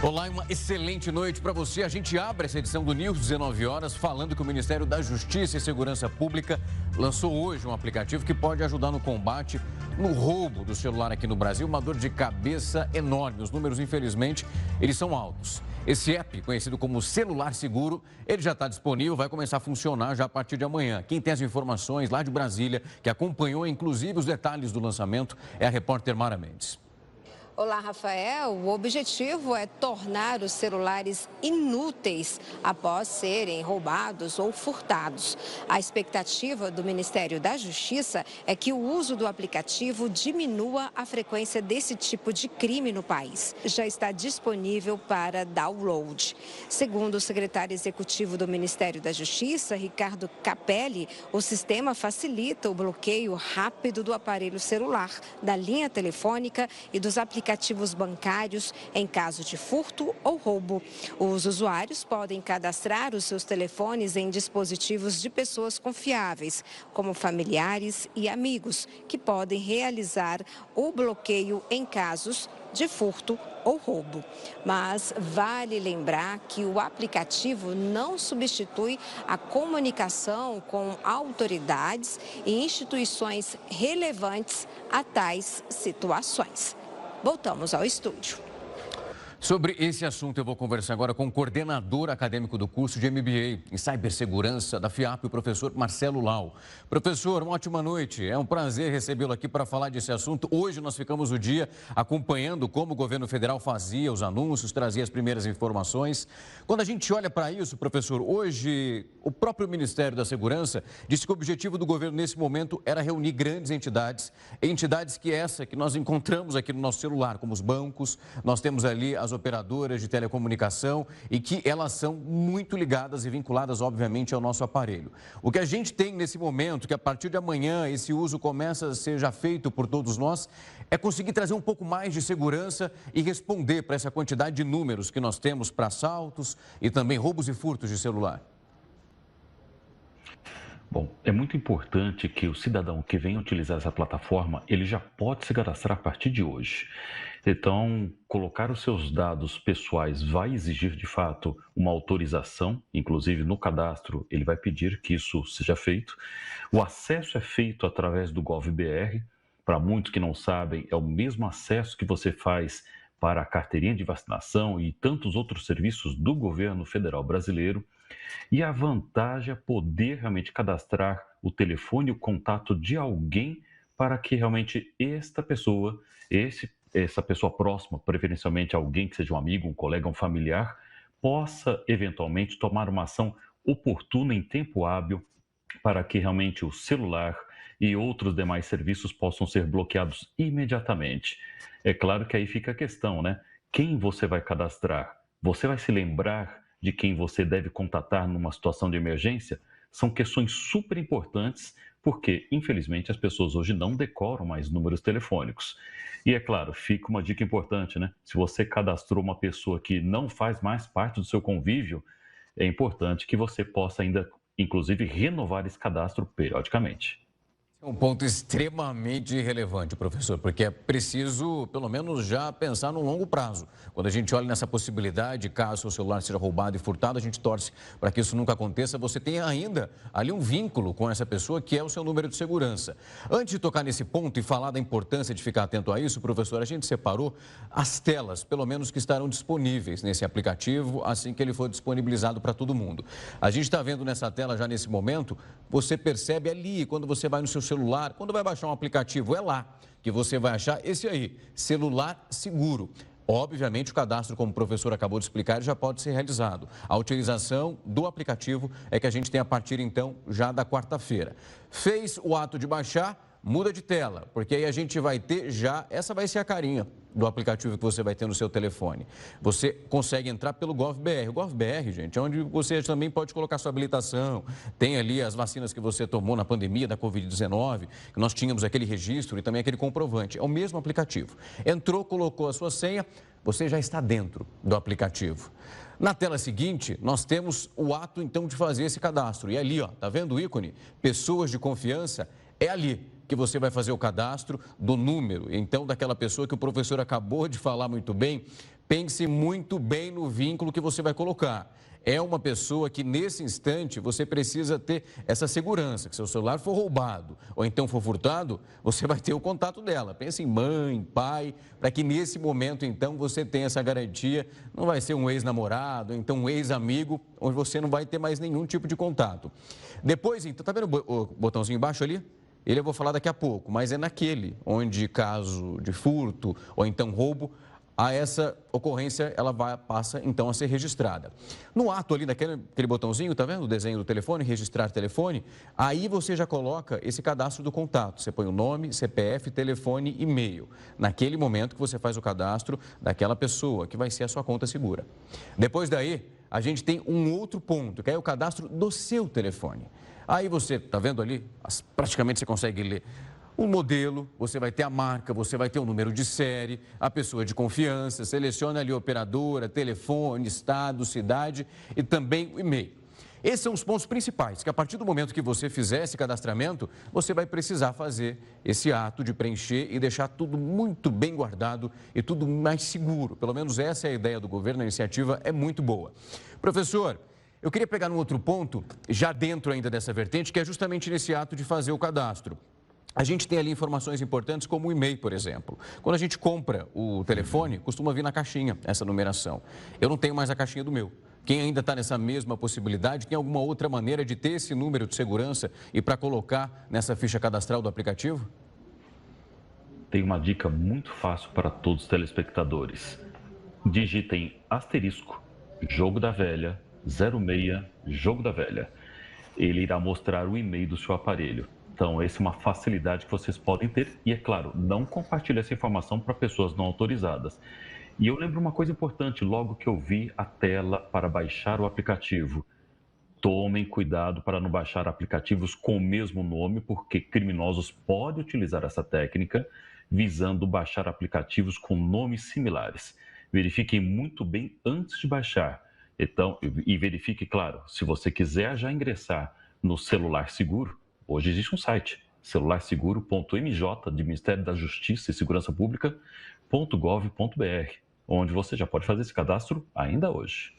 Olá e uma excelente noite para você. A gente abre essa edição do News 19 horas falando que o Ministério da Justiça e Segurança Pública lançou hoje um aplicativo que pode ajudar no combate no roubo do celular aqui no Brasil. Uma dor de cabeça enorme. Os números, infelizmente, eles são altos. Esse app, conhecido como Celular Seguro, ele já está disponível, vai começar a funcionar já a partir de amanhã. Quem tem as informações lá de Brasília, que acompanhou inclusive os detalhes do lançamento, é a repórter Mara Mendes. Olá, Rafael. O objetivo é tornar os celulares inúteis após serem roubados ou furtados. A expectativa do Ministério da Justiça é que o uso do aplicativo diminua a frequência desse tipo de crime no país. Já está disponível para download. Segundo o secretário executivo do Ministério da Justiça, Ricardo Capelli, o sistema facilita o bloqueio rápido do aparelho celular, da linha telefônica e dos aplicativos bancários em caso de furto ou roubo. Os usuários podem cadastrar os seus telefones em dispositivos de pessoas confiáveis, como familiares e amigos, que podem realizar o bloqueio em casos de furto ou roubo. Mas vale lembrar que o aplicativo não substitui a comunicação com autoridades e instituições relevantes a tais situações. Voltamos ao estúdio. Sobre esse assunto, eu vou conversar agora com o coordenador acadêmico do curso de MBA em Cibersegurança da FIAP, o professor Marcelo Lau. Professor, uma ótima noite. É um prazer recebê-lo aqui para falar desse assunto. Hoje nós ficamos o dia acompanhando como o governo federal fazia os anúncios, trazia as primeiras informações. Quando a gente olha para isso, professor, hoje o próprio Ministério da Segurança disse que o objetivo do governo nesse momento era reunir grandes entidades que nós encontramos aqui no nosso celular, como os bancos, nós temos ali as operadoras de telecomunicação e que elas são muito ligadas e vinculadas, obviamente, ao nosso aparelho. O que a gente tem nesse momento, que a partir de amanhã esse uso começa a ser já feito por todos nós, é conseguir trazer um pouco mais de segurança e responder para essa quantidade de números que nós temos para assaltos e também roubos e furtos de celular. Bom, é muito importante que o cidadão que venha utilizar essa plataforma, ele já pode se cadastrar a partir de hoje. Então, colocar os seus dados pessoais vai exigir, de fato, uma autorização, inclusive no cadastro ele vai pedir que isso seja feito. O acesso é feito através do GovBR. Para muitos que não sabem, é o mesmo acesso que você faz para a carteirinha de vacinação e tantos outros serviços do governo federal brasileiro. E a vantagem é poder realmente cadastrar o telefone e o contato de alguém para que realmente essa pessoa próxima, preferencialmente alguém que seja um amigo, um colega, um familiar, possa eventualmente tomar uma ação oportuna em tempo hábil para que realmente o celular e outros demais serviços possam ser bloqueados imediatamente. É claro que aí fica a questão, né? Quem você vai cadastrar? Você vai se lembrar de quem você deve contatar numa situação de emergência? São questões super importantes, porque, infelizmente, as pessoas hoje não decoram mais números telefônicos. E, é claro, fica uma dica importante, né? Se você cadastrou uma pessoa que não faz mais parte do seu convívio, é importante que você possa ainda, inclusive, renovar esse cadastro periodicamente. É um ponto extremamente relevante, professor, porque é preciso, pelo menos, já pensar no longo prazo. Quando a gente olha nessa possibilidade, caso o celular seja roubado e furtado, a gente torce para que isso nunca aconteça. Você tem ainda ali um vínculo com essa pessoa, que é o seu número de segurança. Antes de tocar nesse ponto e falar da importância de ficar atento a isso, professor, a gente separou as telas, pelo menos, que estarão disponíveis nesse aplicativo, assim que ele for disponibilizado para todo mundo. A gente está vendo nessa tela, já nesse momento, você percebe ali, quando você vai no seu celular, quando vai baixar um aplicativo, é lá que você vai achar esse aí, Celular Seguro. Obviamente, o cadastro, como o professor acabou de explicar, ele já pode ser realizado. A utilização do aplicativo é que a gente tem a partir, então, já da quarta-feira. Fez o ato de baixar, muda de tela, porque aí a gente vai ter já, essa vai ser a carinha do aplicativo que você vai ter no seu telefone. Você consegue entrar pelo GovBR. O GovBR, gente, é onde você também pode colocar sua habilitação, tem ali as vacinas que você tomou na pandemia da Covid-19, que nós tínhamos aquele registro e também aquele comprovante. É o mesmo aplicativo. Entrou, colocou a sua senha, você já está dentro do aplicativo. Na tela seguinte, nós temos o ato, então, de fazer esse cadastro. E ali, ó, tá vendo o ícone? Pessoas de confiança, é ali que você vai fazer o cadastro do número, então, daquela pessoa que o professor acabou de falar muito bem, pense muito bem no vínculo que você vai colocar. É uma pessoa que, nesse instante, você precisa ter essa segurança, que se o celular for roubado ou então for furtado, você vai ter o contato dela. Pense em mãe, pai, para que nesse momento, então, você tenha essa garantia. Não vai ser um ex-namorado, então um ex-amigo, onde você não vai ter mais nenhum tipo de contato. Depois, então, tá vendo o botãozinho embaixo ali? Ele eu vou falar daqui a pouco, mas é naquele onde, caso de furto ou então roubo, essa ocorrência ela passa então a ser registrada. No ato ali daquele botãozinho, tá vendo o desenho do telefone, registrar telefone, aí você já coloca esse cadastro do contato. Você põe o nome, CPF, telefone, e-mail. Naquele momento que você faz o cadastro daquela pessoa, que vai ser a sua conta segura. Depois daí, a gente tem um outro ponto, que é o cadastro do seu telefone. Aí você, tá vendo ali? Praticamente você consegue ler o modelo, você vai ter a marca, você vai ter o número de série, a pessoa de confiança, seleciona ali operadora, telefone, estado, cidade e também o e-mail. Esses são os pontos principais, que a partir do momento que você fizer esse cadastramento, você vai precisar fazer esse ato de preencher e deixar tudo muito bem guardado e tudo mais seguro. Pelo menos essa é a ideia do governo, a iniciativa é muito boa. Professor, eu queria pegar um outro ponto, já dentro ainda dessa vertente, que é justamente nesse ato de fazer o cadastro. A gente tem ali informações importantes como o e-mail, por exemplo. Quando a gente compra o telefone, costuma vir na caixinha essa numeração. Eu não tenho mais a caixinha do meu. Quem ainda está nessa mesma possibilidade, tem alguma outra maneira de ter esse número de segurança e para colocar nessa ficha cadastral do aplicativo? Tem uma dica muito fácil para todos os telespectadores. Digitem asterisco, jogo da velha, 06, jogo da velha. Ele irá mostrar o e-mail do seu aparelho. Então, essa é uma facilidade que vocês podem ter. E, é claro, não compartilhe essa informação para pessoas não autorizadas. E eu lembro uma coisa importante, logo que eu vi a tela para baixar o aplicativo. Tomem cuidado para não baixar aplicativos com o mesmo nome, porque criminosos podem utilizar essa técnica visando baixar aplicativos com nomes similares. Verifiquem muito bem antes de baixar. Então, e verifique, claro, se você quiser já ingressar no Celular Seguro, hoje existe um site, celularseguro.mj, de Ministério da Justiça e Segurança Pública.gov.br, onde você já pode fazer esse cadastro ainda hoje.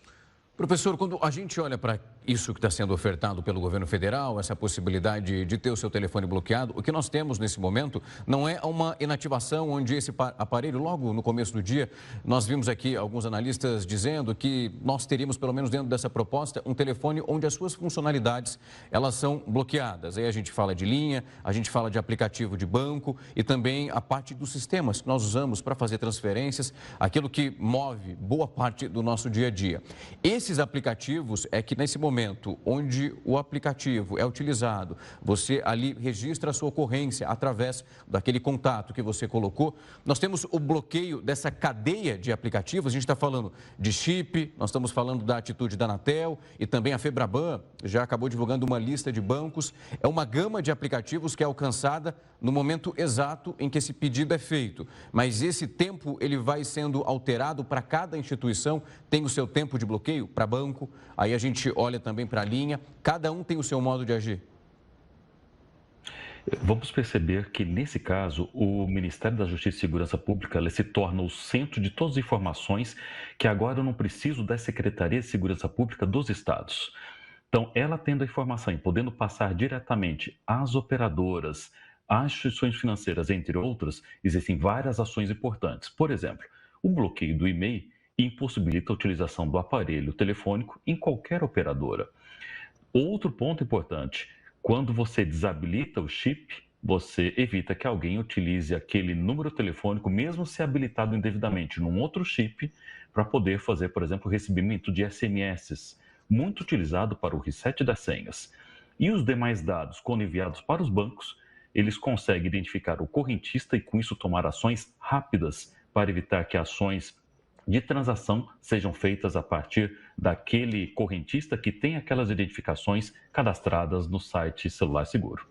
Professor, quando a gente olha para isso que está sendo ofertado pelo governo federal, essa possibilidade de ter o seu telefone bloqueado, o que nós temos nesse momento não é uma inativação onde esse aparelho, logo no começo do dia, nós vimos aqui alguns analistas dizendo que nós teríamos, pelo menos dentro dessa proposta, um telefone onde as suas funcionalidades, elas são bloqueadas. Aí a gente fala de linha, a gente fala de aplicativo de banco e também a parte dos sistemas que nós usamos para fazer transferências, aquilo que move boa parte do nosso dia a dia. Esses aplicativos é que nesse momento onde o aplicativo é utilizado, você ali registra a sua ocorrência através daquele contato que você colocou, nós temos o bloqueio dessa cadeia de aplicativos, a gente está falando de chip, nós estamos falando da atitude da Anatel e também a Febraban já acabou divulgando uma lista de bancos, é uma gama de aplicativos que é alcançada no momento exato em que esse pedido é feito, mas esse tempo ele vai sendo alterado para cada instituição, tem o seu tempo de bloqueio para banco, aí a gente olha também para a linha, cada um tem o seu modo de agir. Vamos perceber que, nesse caso, o Ministério da Justiça e Segurança Pública ele se torna o centro de todas as informações que agora eu não preciso da Secretaria de Segurança Pública dos estados. Então, ela tendo a informação e podendo passar diretamente às operadoras, às instituições financeiras, entre outras, existem várias ações importantes. Por exemplo, o bloqueio do e-mail impossibilita a utilização do aparelho telefônico em qualquer operadora. Outro ponto importante, quando você desabilita o chip, você evita que alguém utilize aquele número telefônico, mesmo se habilitado indevidamente, num outro chip, para poder fazer, por exemplo, o recebimento de SMS, muito utilizado para o reset das senhas. E os demais dados, quando enviados para os bancos, eles conseguem identificar o correntista e, com isso, tomar ações rápidas para evitar que ações de transação sejam feitas a partir daquele correntista que tem aquelas identificações cadastradas no site Celular Seguro.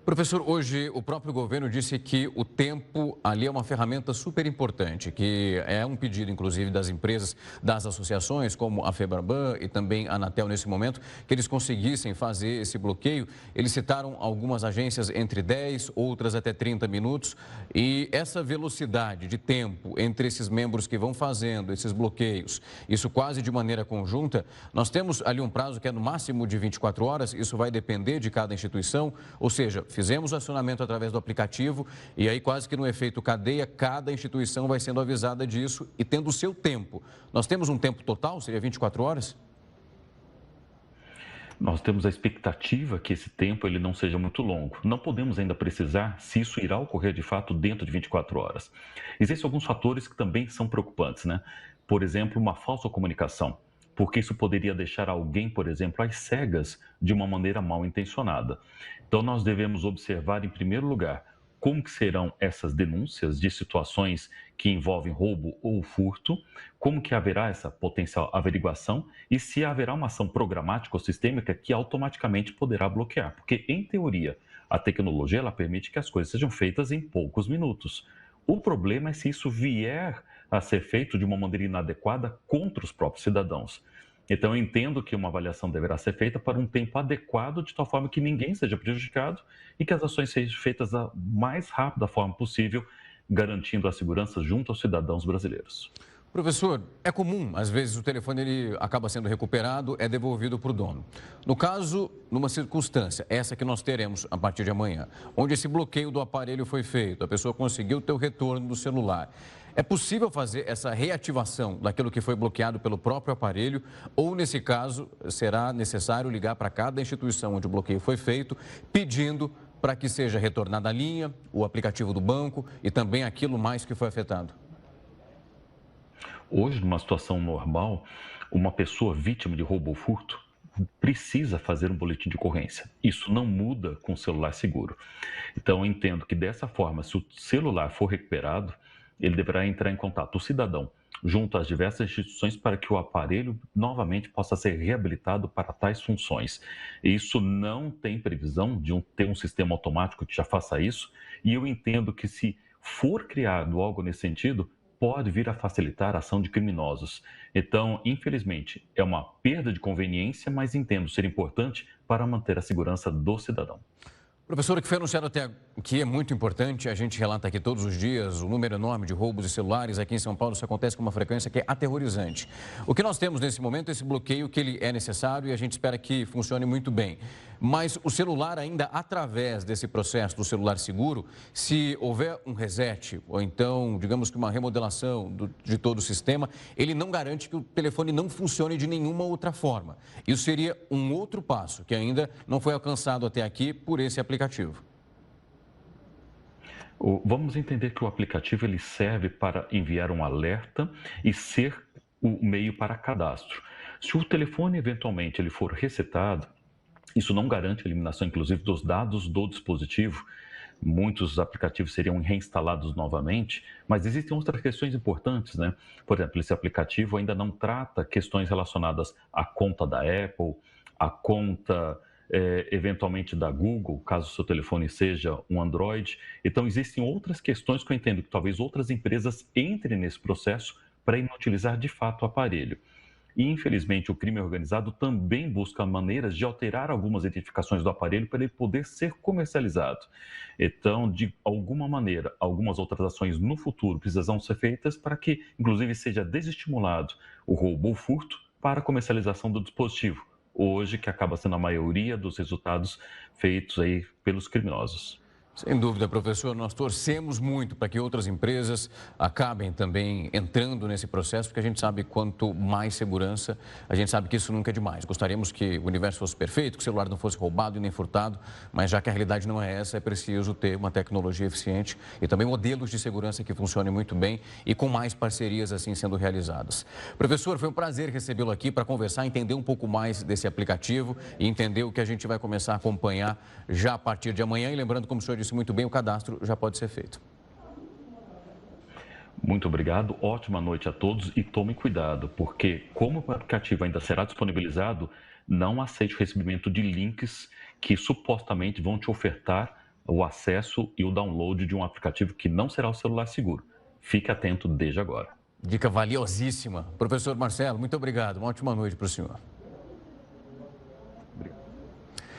Professor, hoje o próprio governo disse que o tempo ali é uma ferramenta super importante, que é um pedido, inclusive, das empresas, das associações, como a Febraban e também a Anatel, nesse momento, que eles conseguissem fazer esse bloqueio. Eles citaram algumas agências entre 10, outras até 30 minutos, e essa velocidade de tempo entre esses membros que vão fazendo esses bloqueios, isso quase de maneira conjunta, nós temos ali um prazo que é no máximo de 24 horas, isso vai depender de cada instituição, ou seja, fizemos o acionamento através do aplicativo e aí quase que no efeito cadeia, cada instituição vai sendo avisada disso e tendo o seu tempo. Nós temos um tempo total, seria 24 horas? Nós temos a expectativa que esse tempo ele não seja muito longo. Não podemos ainda precisar se isso irá ocorrer de fato dentro de 24 horas. Existem alguns fatores que também são preocupantes, né? Por exemplo, uma falsa comunicação, porque isso poderia deixar alguém, por exemplo, às cegas de uma maneira mal intencionada. Então, nós devemos observar, em primeiro lugar, como que serão essas denúncias de situações que envolvem roubo ou furto, como que haverá essa potencial averiguação e se haverá uma ação programática ou sistêmica que automaticamente poderá bloquear. Porque, em teoria, a tecnologia ela permite que as coisas sejam feitas em poucos minutos. O problema é se isso vier a ser feito de uma maneira inadequada contra os próprios cidadãos. Então, eu entendo que uma avaliação deverá ser feita para um tempo adequado, de tal forma que ninguém seja prejudicado e que as ações sejam feitas da mais rápida forma possível, garantindo a segurança junto aos cidadãos brasileiros. Professor, é comum, às vezes o telefone ele acaba sendo recuperado, é devolvido para o dono. No caso, numa circunstância, essa que nós teremos a partir de amanhã, onde esse bloqueio do aparelho foi feito, a pessoa conseguiu ter o retorno do celular. É possível fazer essa reativação daquilo que foi bloqueado pelo próprio aparelho ou, nesse caso, será necessário ligar para cada instituição onde o bloqueio foi feito, pedindo para que seja retornada a linha, o aplicativo do banco e também aquilo mais que foi afetado? Hoje, numa situação normal, uma pessoa vítima de roubo ou furto precisa fazer um boletim de ocorrência. Isso não muda com o celular seguro. Então, eu entendo que dessa forma, se o celular for recuperado, ele deverá entrar em contato, o cidadão, junto às diversas instituições para que o aparelho novamente possa ser reabilitado para tais funções. E isso não tem previsão de ter um sistema automático que já faça isso, e eu entendo que se for criado algo nesse sentido, pode vir a facilitar a ação de criminosos. Então, infelizmente, é uma perda de conveniência, mas entendo ser importante para manter a segurança do cidadão. Professor, o que foi anunciado até aqui é muito importante. A gente relata aqui todos os dias o número enorme de roubos de celulares. Aqui em São Paulo isso acontece com uma frequência que é aterrorizante. O que nós temos nesse momento é esse bloqueio que ele é necessário e a gente espera que funcione muito bem. Mas o celular ainda, através desse processo do celular seguro, se houver um reset ou então, digamos que uma remodelação de todo o sistema, ele não garante que o telefone não funcione de nenhuma outra forma. Isso seria um outro passo que ainda não foi alcançado até aqui por esse aplicativo. Vamos entender que o aplicativo ele serve para enviar um alerta e ser o meio para cadastro. Se o telefone eventualmente ele for resetado, isso não garante a eliminação, inclusive, dos dados do dispositivo. Muitos aplicativos seriam reinstalados novamente, mas existem outras questões importantes, né? Por exemplo, esse aplicativo ainda não trata questões relacionadas à conta da Apple, à conta eventualmente da Google, caso o seu telefone seja um Android. Então, existem outras questões que eu entendo que talvez outras empresas entrem nesse processo para inutilizar de fato o aparelho. E, infelizmente, o crime organizado também busca maneiras de alterar algumas identificações do aparelho para ele poder ser comercializado. Então, de alguma maneira, algumas outras ações no futuro precisam ser feitas para que, inclusive, seja desestimulado o roubo ou furto para a comercialização do dispositivo, hoje que acaba sendo a maioria dos resultados feitos aí pelos criminosos. Sem dúvida, professor, nós torcemos muito para que outras empresas acabem também entrando nesse processo, porque a gente sabe quanto mais segurança, a gente sabe que isso nunca é demais. Gostaríamos que o universo fosse perfeito, que o celular não fosse roubado e nem furtado, mas já que a realidade não é essa, é preciso ter uma tecnologia eficiente e também modelos de segurança que funcionem muito bem e com mais parcerias assim sendo realizadas. Professor, foi um prazer recebê-lo aqui para conversar, entender um pouco mais desse aplicativo e entender o que a gente vai começar a acompanhar já a partir de amanhã. E lembrando, como o senhor disse muito bem, o cadastro já pode ser feito. Muito obrigado, ótima noite a todos e tomem cuidado, porque como o aplicativo ainda será disponibilizado, não aceite o recebimento de links que supostamente vão te ofertar o acesso e o download de um aplicativo que não será o celular seguro. Fique atento desde agora. Dica valiosíssima. Professor Marcelo, muito obrigado. Uma ótima noite para o senhor.